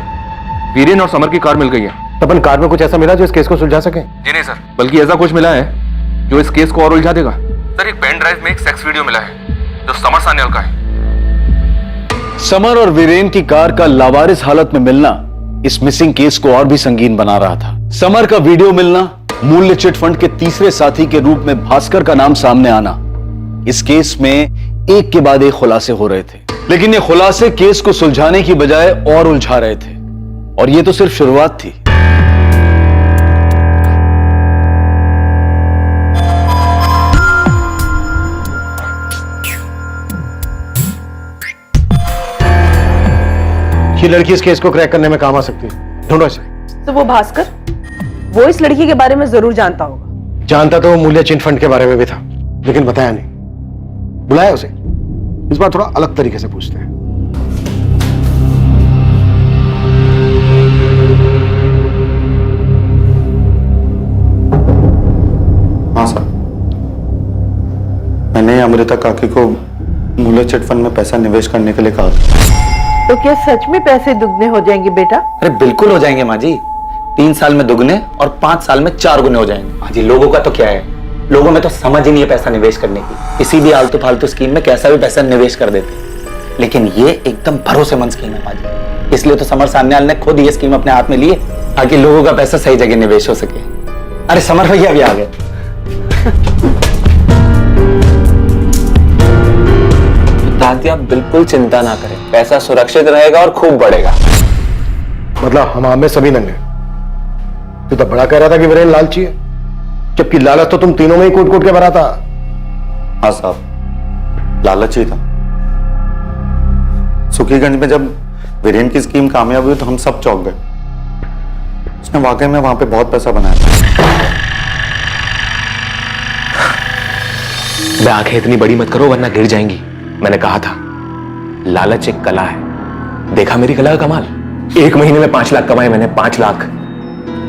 वीरेन और समर की कार मिल गई है। तपन कार में कुछ ऐसा मिला जो इस केस को सुलझा सके? जी नहीं सर, बल्कि ऐसा कुछ मिला है जो इस केस को और उलझा देगा। सर एक पेन ड्राइव में एक सेक्स वीडियो मिला है जो समर सान्याल का है। समर और वीरेन की कार का लावारिस हालत में मिलना इस मिसिंग केस को और भी संगीन बना रहा था। समर का वीडियो मिलना, मूल्य चिट फंड के तीसरे साथी के रूप में भास्कर का नाम सामने आना, इस केस में एक के बाद एक खुलासे हो रहे थे। लेकिन ये खुलासे केस को सुलझाने की बजाय और उलझा रहे थे, और ये तो सिर्फ शुरुआत थी। ये लड़की इस केस को क्रैक करने में काम आ सकती है, ढूंढो इसे। तो वो भास्कर, वो इस लड़की के बारे में जरूर जानता होगा। जानता तो वो मूल्य चिट फंड के बारे में भी था, लेकिन बताया नहीं। बुलाया उसे, इस बार थोड़ा अलग तरीके से पूछते हैं। हाँ सर, मैंने अमृता काकी को मूल्य चिट फंड में पैसा निवेश करने के लिए कहा था। तो क्या सच में पैसे दुगने हो जाएंगे बेटा? अरे बिल्कुल हो जाएंगे माँ जी। 3 साल में दुगने और 5 साल में 4 गुने हो जाएंगे। माँ जी लोगों का तो क्या है, लोगों में तो समझ ही नहीं है पैसा निवेश करने की। किसी भी आलतू फालतू स्कीम में कैसा भी पैसा निवेश कर देते, लेकिन ये एकदम भरोसेमंद स्कीम है माँ जी। इसलिए तो समर सान्याल ने खुद ये स्कीम अपने हाथ में ली है, ताकि लोगों का पैसा सही जगह निवेश हो सके। अरे समर भैया भी आ गए। दादी आप बिल्कुल चिंता ना करें, पैसा सुरक्षित रहेगा और खूब बढ़ेगा। मतलब हम में सभी नंगे। तू तो बड़ा कह रहा था कि वीरेन लालची है, जबकि लालच तो तुम तीनों में ही कूट कूट के भरा था। हाँ साहब, लालच ही था। सुखीगंज में जब वीरेन की स्कीम कामयाब हुई तो हम सब चौंक गए। उसने वाकई में वहां पे बहुत पैसा बनाया था। मैं आंखें इतनी बड़ी मत करो वरना गिर जाएंगी। मैंने कहा था लालच एक कला है। देखा मेरी कला का कमाल। 1 महीने में 5 लाख कमाए मैंने, 5 लाख।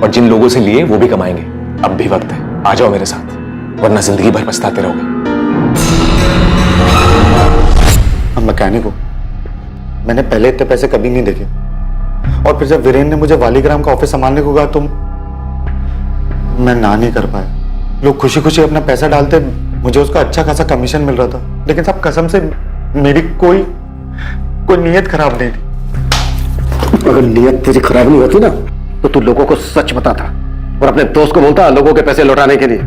और जिन लोगों से लिए वो भी कमाएंगे। अब भी वक्त है, आ जाओ मेरे साथ, वरना जिंदगी भर पछताते रहोगे। हम मैकेनिक हो, मैंने पहले इतने पैसे कभी नहीं देखे। और फिर जब वीरेन ने मुझे वालीग्राम का ऑफिस संभालने को कहा तो मैं ना नहीं कर पाया। लोग खुशी खुशी अपना पैसा डालते, मुझे उसका अच्छा खासा कमीशन मिल रहा था, लेकिन सब कसम से मेरी कोई नीयत खराब नहीं थी। अगर नीयत तेरी खराब नहीं होती ना तो तू लोगों को सच बताता और अपने दोस्त को बोलता लोगों के पैसे लौटाने के लिए।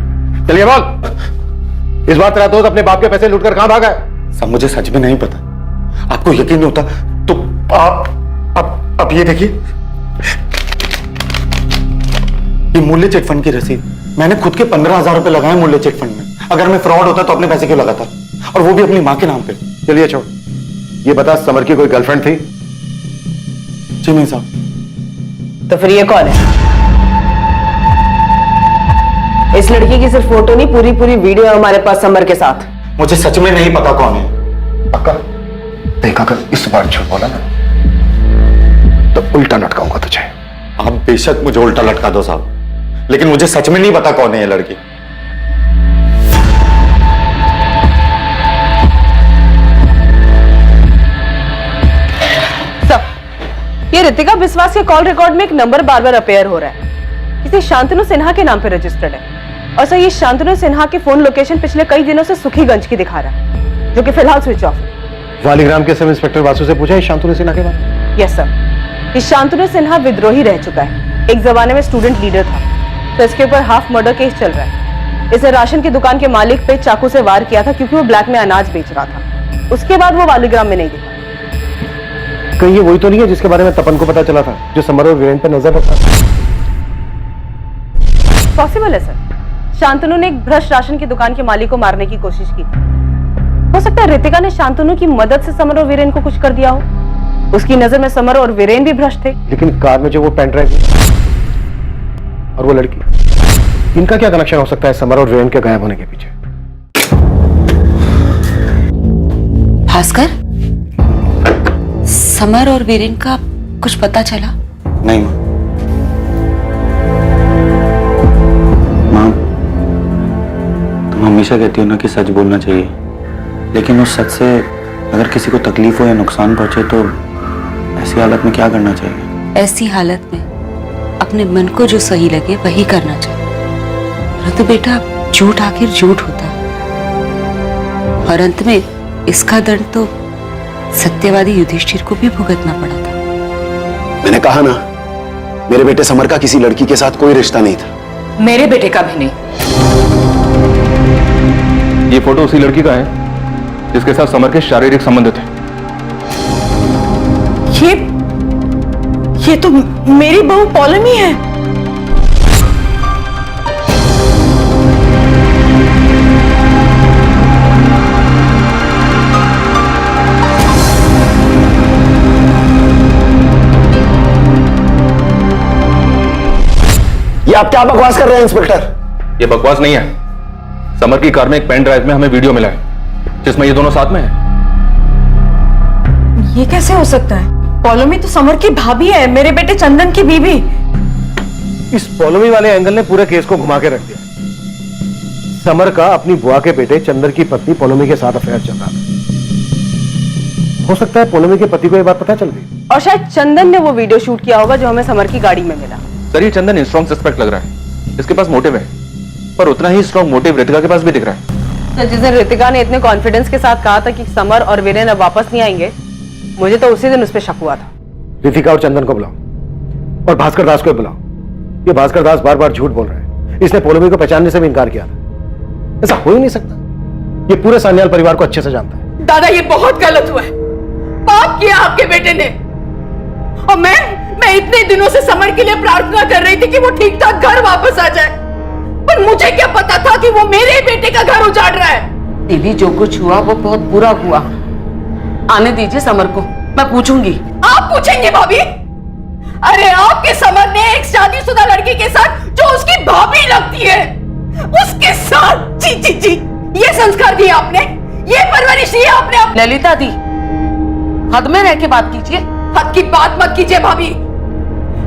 चलिए बोल, इस बार तेरा दोस्त अपने बाप के पैसे लूटकर कहां भागा है? सब मुझे सच में नहीं पता। आपको यकीन नहीं होता तो आप ये देखिए, ये मूल्य चिट फंड की रसीद। मैंने खुद के 15,000 रुपए लगाए मूल्य चिट फंड में। अगर मैं फ्रॉड होता तो अपने पैसे क्यों लगाता, और वो भी अपनी मां के नाम पे। चलिए छोड़, ये बता समर की कोई गर्लफ्रेंड थी? जी नहीं साहब। तो फिर ये कौन है? इस लड़की की सिर्फ फोटो नहीं, पूरी पूरी वीडियो है हमारे पास समर के साथ। मुझे सच में नहीं पता कौन है। पक्का? देख अगर इस बार झूठ बोला ना तो उल्टा लटकाऊंगा तुझे। आप बेशक मुझे उल्टा लटका दो साहब, लेकिन मुझे सच में नहीं पता कौन है ये लड़की। ये रितिका विश्वास के कॉल रिकॉर्ड में एक नंबर बार बार अपेयर हो रहा है, किसी शांतनु सिन्हा के नाम पे रजिस्टर्ड है। और सर ये शांतनु सिन्हा की फोन लोकेशन पिछले कई दिनों से सुखीगंज की दिखा रहा है, जो कि फिलहाल स्विच ऑफ है। वालीग्राम के सब इंस्पेक्टर वासु से पूछा शांतनु सिन्हा के बारे? यस सर, ये शांतनु सिन्हा विद्रोही रह चुका है, एक जमाने में स्टूडेंट लीडर था, तो इसके ऊपर हाफ मर्डर केस चल रहा है। इसे राशन की दुकान के मालिक पे चाकू से वार किया था क्योंकि वो ब्लैक में अनाज बेच रहा था। उसके बाद वो वालीग्राम में नहीं दिखा। कहीं ये वही तो नहीं है जिसके बारे में तपन को पता चला था, जो समर और वीरेन पर नजर रखता था? पॉसिबल है सर, शांतनु ने एक भ्रष्ट राशन की दुकान के मालिक को मारने की कोशिश की थी। हो सकता है रितिका ने शांतनु की मदद से समर और वीरेन को कुछ कर दिया हो। उसकी नजर में समर और वीरेन भी भ्रष्ट थे। लेकिन कार में जो वो पेन ड्राइव और वो लड़की, इनका क्या कनेक्शन हो सकता है समर और वीरेन के गायब होने के पीछे? भास्कर, समर और वीरेन का कुछ पता चला? नहीं माँ, तुम हमेशा कहती हो ना कि सच बोलना चाहिए, लेकिन उस सच से अगर किसी को तकलीफ हो या नुकसान पहुंचे तो ऐसी हालत में क्या करना चाहिए? ऐसी हालत में अपने मन को जो सही लगे वही करना चाहिए। तो बेटा झूठ आखिर झूठ होता है, और अंत में इसका दंड तो सत्यवादी युधिष्ठिर को भी भुगतना पड़ा था। मैंने कहा ना, मेरे बेटे समर का किसी लड़की के साथ कोई रिश्ता नहीं था। मेरे बेटे का भी नहीं। ये फोटो उसी लड़की का है जिसके साथ समर के शारीरिक संबंध थे। ये तो मेरी बहू पौलमी है। ये आप क्या बकवास कर रहे हैं इंस्पेक्टर? ये बकवास नहीं है। समर की कार में एक पेन ड्राइव में हमें वीडियो मिला है जिसमें ये दोनों साथ में हैं। ये कैसे हो सकता है? पौलमी तो समर की भाभी है, मेरे बेटे चंदन की बीवी। इस पौलमी वाले एंगल ने पूरे केस को घुमा के रख दिया। समर का अपनी बुआ के बेटे चंदन की पत्नी पौलमी के साथ अफेयर चल रहा था। हो सकता है पौलमी के पति को ये बात पता चल गई, और शायद चंदन ने वो वीडियो शूट किया होगा जो हमें समर की गाड़ी में मिला। सर ये चंदन स्ट्रॉन्ग सस्पेक्ट लग रहा है। इसके पास मोटिव है, पर उतना ही स्ट्रॉन्ग मोटिव रितिका के पास भी दिख रहा है। तो जिस दिन रितिका ने इतने कॉन्फिडेंस के साथ कहा था कि समर और वीरेन अब वापस नहीं आएंगे, मुझे तो उसी दिन उस पर शक हुआ था। रितिका और चंदन को बुलाओ और भास्कर दास को बुलाओ। ये भास्कर दास बार बार झूठ बोल रहा है, इसने पौलमी को पहचानने से भी इनकार किया था। ऐसा हो ही नहीं सकता, ये पूरे सान्याल परिवार को अच्छे से जानता है। दादा ये बहुत गलत हुआ है, पाप किया आपके बेटे ने। और मैं इतने दिनों से समर के लिए प्रार्थना कर रही थी कि वो ठीक ठाक घर वापस आ जाए, पर मुझे क्या पता था कि वो मेरे बेटे का घर उजाड़ रहा है। दीदी जो कुछ हुआ वो बहुत बुरा हुआ। आने दीजिए समर को, मैं पूछूंगी। आप पूछेंगे भाभी? अरे आपके समर ने एक शादीशुदा लड़की के साथ जो उसकी भाभी लगती है उसके साथ जी जी जी ये संस्कार दिए आपने, ये परवरिश दी आपने। ललिता दी, हद में रह के बात कीजिए। हद की बात मत कीजिए भाभी,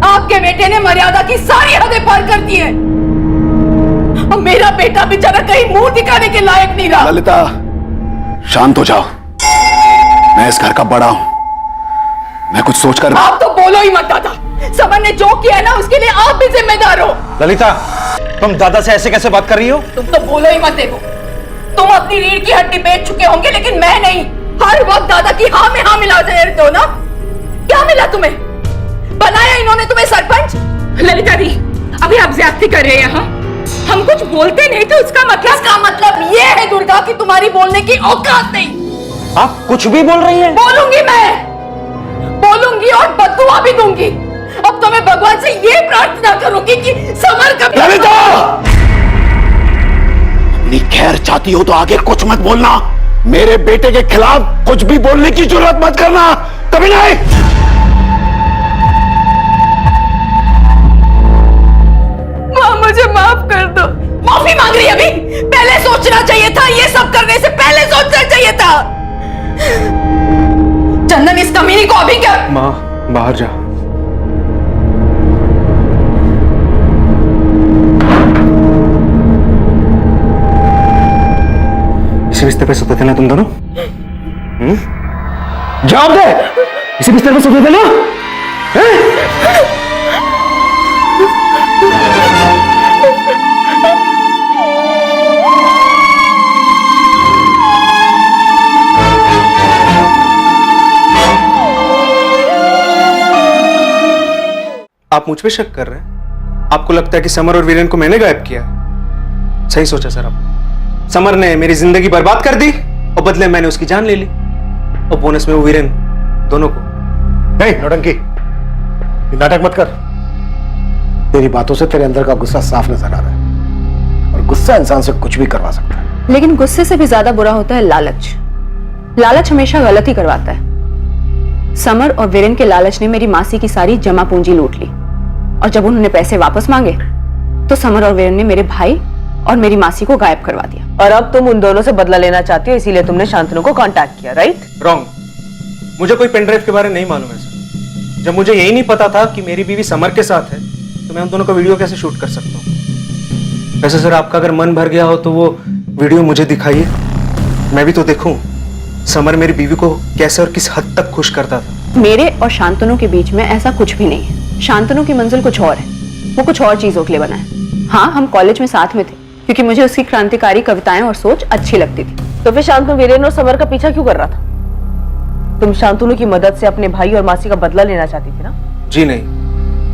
आपके बेटे ने मर्यादा की सारी हदें पार कर दी है। मेरा बेटा बेचारा कहीं मुंह दिखाने के लायक नहीं रहा। ललिता शांत हो जाओ, मैं इस घर का बड़ा हूं, मैं कुछ सोच कर। आप तो बोलो ही मत दादा, समर ने जो किया है ना उसके लिए आप भी जिम्मेदार हो। ललिता तुम दादा से ऐसे कैसे बात कर रही हो? तुम तो बोलो ही मत। देखो तुम अपनी रीढ़ की हड्डी बेच चुके होंगे, लेकिन मैं नहीं। हर वक्त दादा की हाँ में हाँ मिला रहते हो ना। क्या मिला तुम्हें? बनाया इन्होंने तुम्हें सरपंच? ललिता दी अभी आप ज्यादती कर रहे हैं यहाँ। हम कुछ बोलते नहीं तो उसका मतलब ये है दुर्गा कि तुम्हारी बोलने की औकात नहीं। आप कुछ भी बोल रही हैं? बोलूंगी, मैं बोलूंगी और बददुआ भी दूंगी। अब तो मैं भगवान से ये प्रार्थना करूंगी कि समर का। ललिता अपनी खैर चाहती हो तो आगे कुछ मत बोलना, मेरे बेटे के खिलाफ कुछ भी बोलने की जरूरत मत करना, कभी नहीं। माँ मुझे माफ कर दो। माफी मांग रही अभी? पहले सोचना चाहिए था, ये सब करने से पहले सोचना चाहिए था। चंदन, इस कमीनी को अभी क्या? माँ बाहर जा। इसी बिस्तर पे सोते थे ना तुम दोनों? जवाब दे। इसी बिस्तर पे सोते थे ना? आप मुझ पे शक कर रहे हैं? आपको लगता है कि समर और वीरेन को मैंने गायब किया? सही सोचा सर आपने। समर ने मेरी जिंदगी बर्बाद कर दी और बदले मैंने उसकी जान ले ली, और बोनस में वो वीरेन, दोनों को। नहीं नौटंकी, नाटक मत कर। तेरी बातों से तेरे अंदर का गुस्सा साफ नजर आ रहा है, और गुस्सा इंसान से कुछ भी करवा सकता है। लेकिन गुस्से से भी ज्यादा बुरा होता है लालच। लालच हमेशा गलत ही करवाता है। समर और वीरेन के लालच ने मेरी मासी की सारी जमा पूंजी लूट ली, और जब उन्होंने पैसे वापस मांगे तो समर और वीरेन ने मेरे भाई और मेरी मासी को गायब करवा दिया। और अब तुम उन दोनों से बदला लेना चाहती हो, इसीलिए तुमने शांतनु को कांटेक्ट किया, राइट? रॉन्ग। मुझे कोई पेनड्राइव के बारे में नहीं मालूम है सर। जब मुझे यही नहीं पता था कि मेरी बीवी समर के साथ है, तो मैं उन दोनों का वीडियो कैसे शूट कर सकता हूँ? वैसे सर, आपका अगर मन भर गया हो तो वो वीडियो मुझे दिखाइए, मैं भी तो देखूं समर मेरी बीवी को कैसे और किस हद तक खुश करता था। मेरे और शांतनु के बीच में ऐसा कुछ भी नहीं है। शांतनु की मंजिल कुछ और है, वो कुछ और चीजों के लिए बना है। हाँ, हम कॉलेज में साथ में थे क्योंकि मुझे उसकी क्रांतिकारी कविताएं और सोच अच्छी लगती थी। तो फिर शांतनु वीरेन और समर का पीछा क्यों कर रहा था? तुम शांतनु की मदद से अपने भाई और मासी का बदला लेना चाहती थी ना? जी नहीं,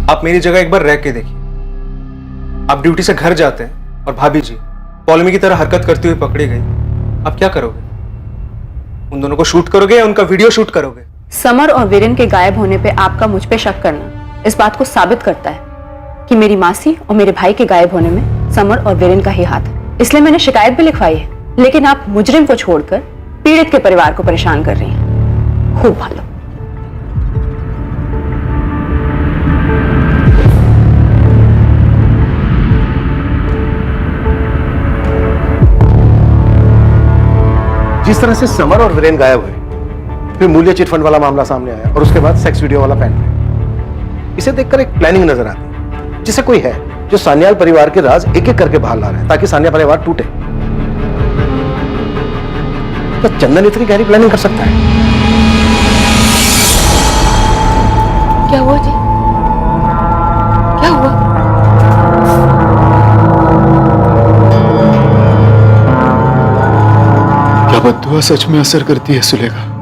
आप मेरी जगह एक बार रह के देखिए। आप ड्यूटी से घर जाते हैं और भाभी जी पॉलमी की तरह हरकत करती हुई पकड़ी गई, आप क्या करोगे? उन दोनों को शूट करोगे या उनका वीडियो शूट करोगे? समर और वीरेन के गायब होने पे आपका मुझ पे शक करना इस बात को साबित करता है कि मेरी मासी और मेरे भाई के गायब होने में समर और वीरेन का ही हाथ है। इसलिए मैंने शिकायत भी लिखवाई है, लेकिन आप मुजरिम को छोड़कर पीड़ित के परिवार को परेशान कर रही हैं। खूब भालो। जिस तरह से समर और वीरेन गायब हुए, फिर मूल्य चिट फंड वाला मामला सामने आया, और उसके बाद सेक्स वीडियो वाला पैन ड्राइव, इसे देखकर एक प्लानिंग नजर आती है। जिसे कोई है जो सान्याल परिवार के राज एक एक करके बाहर ला रहा है ताकि सान्याल परिवार टूटे। तो चंदन इतनी गहरी प्लानिंग कर सकता है? क्या हुआ जी? क्या हुआ? क्या बद्दुआ सच में असर करती है सुलेखा?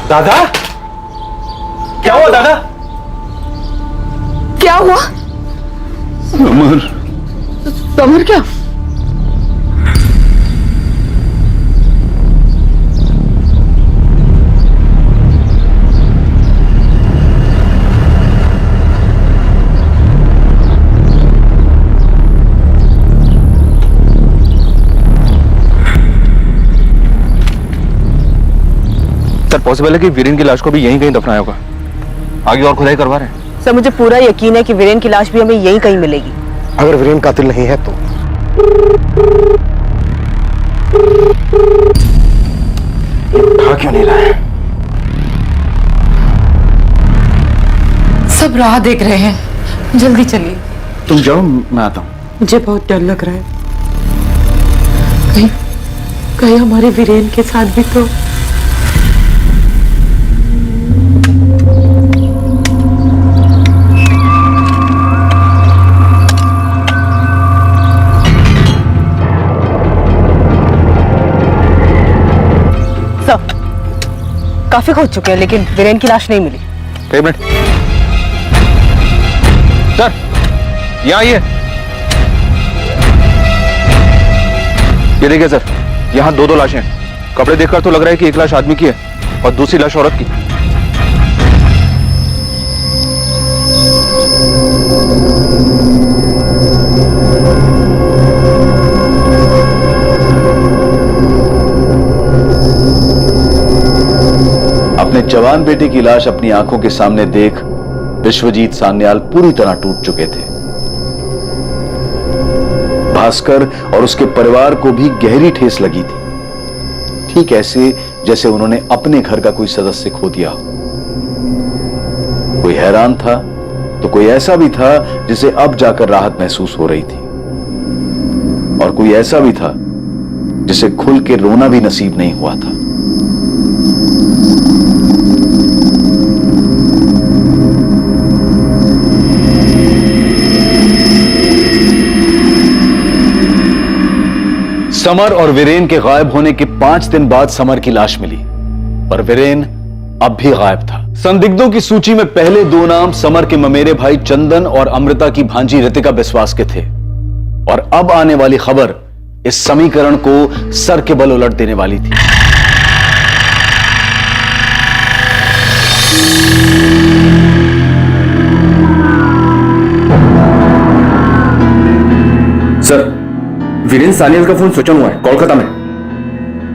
दादा, क्या हुआ दादा? क्या हुआ? समर। समर क्या? सर, पॉसिबल है कि वीरेन की लाश को भी यहीं कहीं दफनाया होगा। आगे और खुदाई करवा रहे हैं। सर, मुझे पूरा यकीन है कि वीरेन की लाश भी हमें यहीं कहीं मिलेगी। अगर वीरेन कातिल नहीं है तो उठा क्यों नहीं रहा है? सब राह देख रहे हैं, जल्दी चलिए। तुम जाओ, मैं आता हूं। मुझे बहुत डर लग रहा है, कहीं हमारे वीरेन के साथ भी तो। काफी खोज चुके हैं लेकिन वीरेन की लाश नहीं मिली। एक मिनट सर, यहाँ आइए। ये देखिए सर, यहाँ दो लाशें हैं। कपड़े देखकर तो लग रहा है कि एक लाश आदमी की है और दूसरी लाश औरत की। अपने जवान बेटे की लाश अपनी आंखों के सामने देख विश्वजीत सान्याल पूरी तरह टूट चुके थे। भास्कर और उसके परिवार को भी गहरी ठेस लगी थी, ठीक ऐसे जैसे उन्होंने अपने घर का कोई सदस्य खो दिया हो। कोई हैरान था तो कोई ऐसा भी था जिसे अब जाकर राहत महसूस हो रही थी, और कोई ऐसा भी था जिसे खुल के रोना भी नसीब नहीं हुआ था। समर और वीरेन के गायब होने के 5 दिन बाद समर की लाश मिली, पर वीरेन अब भी गायब था। संदिग्धों की सूची में पहले 2 नाम समर के ममेरे भाई चंदन और अमृता की भांजी रितिका बिस्वास के थे, और अब आने वाली खबर इस समीकरण को सर के बल उलट देने वाली थी। सर, वीरेन सान्याल का फोन स्विच ऑन हुआ है कोलकाता में।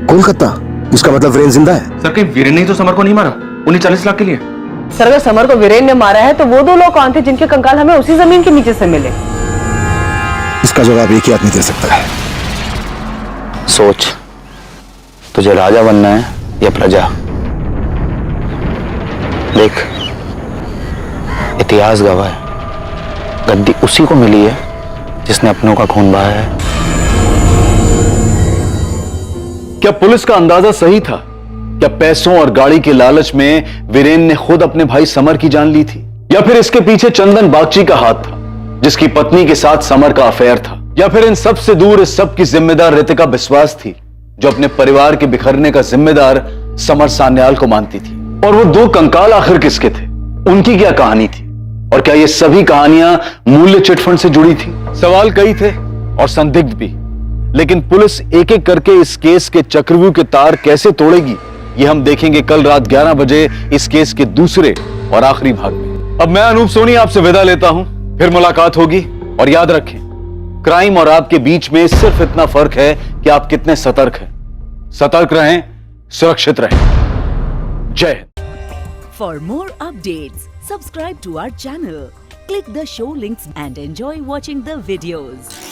कोलकाता? इसका मतलब वीरेन जिंदा है? सर, कहीं वीरेन ने ही तो समर को नहीं मारा उन्हें 40 लाख के लिए? सर अगर समर को वीरेन ने मारा है तो वो 2 लोग कौन थे जिनके कंकाल हमें उसी जमीन के नीचे से मिले? इसका जवाब एक ही आदमी दे सकता है। सोच, तुझे राजा बनना है या प्रजा? देख, इतिहास गवाह है, गद्दी उसी को मिली है जिसने अपनों का खून बहाया है। क्या पुलिस का अंदाजा सही था? क्या पैसों और गाड़ी के लालच में वीरेन ने खुद अपने भाई समर की जान ली थी, या फिर इसके पीछे चंदन बागची का हाथ था जिसकी पत्नी के साथ समर का अफेयर था, या फिर इन सब से दूर इस सब की जिम्मेदार रितिका बिस्वास थी जो अपने परिवार के बिखरने का जिम्मेदार समर सान्याल को मानती थी? और वो 2 कंकाल आखिर किसके थे? उनकी क्या कहानी थी? और क्या ये सभी कहानियां मूल्य चिटफंड से जुड़ी थी? सवाल कई थे और संदिग्ध भी, लेकिन पुलिस एक एक करके इस केस के चक्रव्यूह के तार कैसे तोड़ेगी ये हम देखेंगे कल रात 11 बजे इस केस के दूसरे और आखिरी भाग में। अब मैं अनूप सोनी आपसे विदा लेता हूं, फिर मुलाकात होगी, और याद रखें, क्राइम और आपके बीच में सिर्फ इतना फर्क है कि आप कितने सतर्क हैं। सतर्क रहें, सुरक्षित रहें। जय Hind. For more updates, subscribe to our channel, click the show links and enjoy watching the videos.